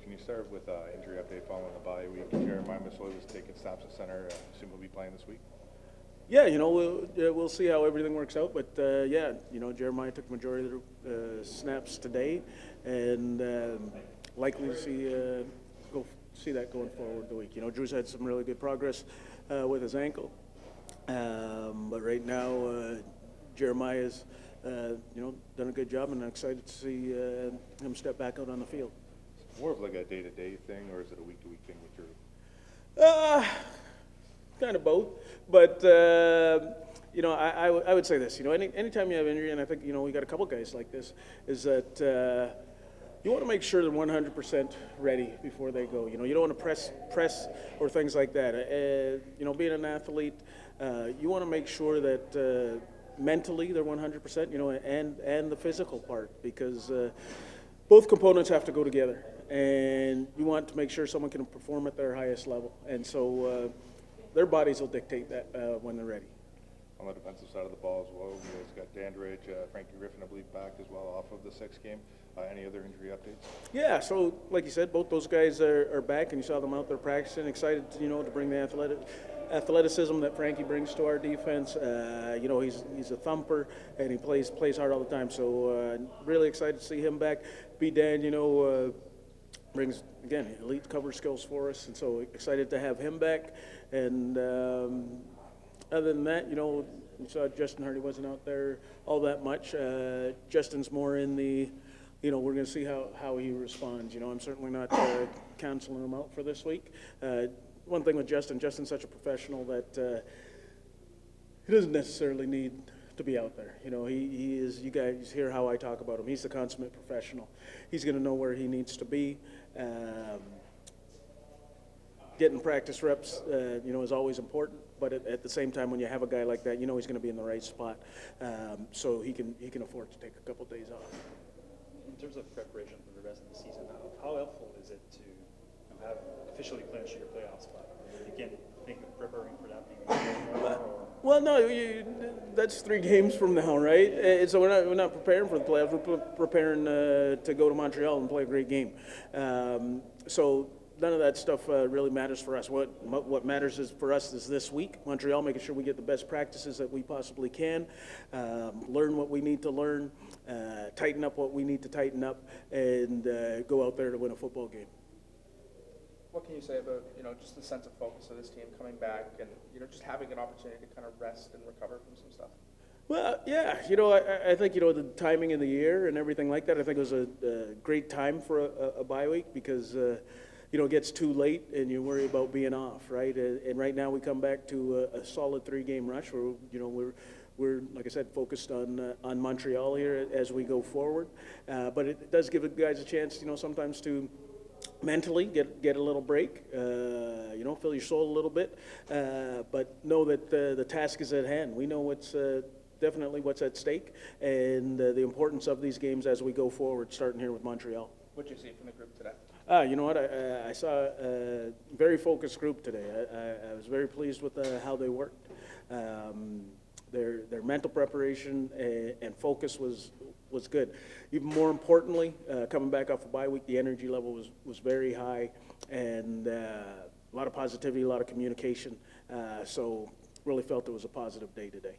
Can you start with injury update following the bye week? Jeremiah Masloy was taking snaps at center. Assume he'll be playing this week. Yeah, we'll see how everything works out, but yeah, Jeremiah took majority of the snaps today, and likely to see that going forward the week. Drew's had some really good progress with his ankle, but right now Jeremiah's done a good job, and I'm excited to see him step back out on the field. More of like a day-to-day thing, or is it a week-to-week thing with Drew? Kind of both, but I would say this. Anytime you have injury, and I think we got a couple guys like this, is that you want to make sure they're 100% ready before they go. You don't want to press or things like that. Being an athlete, you want to make sure that mentally they're 100%. And the physical part, because both components have to go together, and you want to make sure someone can perform at their highest level, and so. Their bodies will dictate that when they're ready. On the defensive side of the ball as well, you guys got Dandridge, Frankie Griffin, I believe, back as well off of the 6 game. Any other injury updates? Yeah, so like you said, both those guys are back, and you saw them out there practicing. Excited, to bring the athleticism that Frankie brings to our defense. He's a thumper, and he plays hard all the time. So really excited to see him back. B. Dan, brings, again, elite cover skills for us, and so excited to have him back. And other than that, you saw Justin Hardy wasn't out there all that much. Justin's more in the, we're going to see how he responds. I'm certainly not canceling him out for this week. One thing with Justin's such a professional that he doesn't necessarily need to be out there. He is, you guys hear how I talk about him. He's the consummate professional. He's going to know where he needs to be. Getting practice reps, is always important. But at the same time, when you have a guy like that, he's going to be in the right spot, so he can afford to take a couple days off. In terms of preparation for the rest of the season, how helpful is it to have officially clinched your playoff spot? Again, preparing for that being well, no, that's 3 games from now, right? So we're not preparing for the playoffs. We're preparing to go to Montreal and play a great game. So none of that stuff really matters for us. What matters for us is this week, Montreal, making sure we get the best practices that we possibly can, learn what we need to learn, tighten up what we need to tighten up, and go out there to win a football game. What can you say about, just the sense of focus of this team coming back and, just having an opportunity to kind of rest and recover from some stuff? Well, yeah, I think, the timing of the year and everything like that, I think it was a great time for a bye week because, it gets too late and you worry about being off, right? And right now we come back to a solid 3-game rush where, we're, like I said, focused on Montreal here as we go forward. But it does give the guys a chance, sometimes to mentally get a little break, fill your soul a little bit, but know that the task is at hand. We know definitely what's at stake and the importance of these games as we go forward, starting here with Montreal. What did you see from the group today? You know what? I saw a very focused group today. I was very pleased with how they worked. Their mental preparation and focus was good. Even more importantly, coming back off a bye week, the energy level was very high, and a lot of positivity, a lot of communication. So really felt it was a positive day today.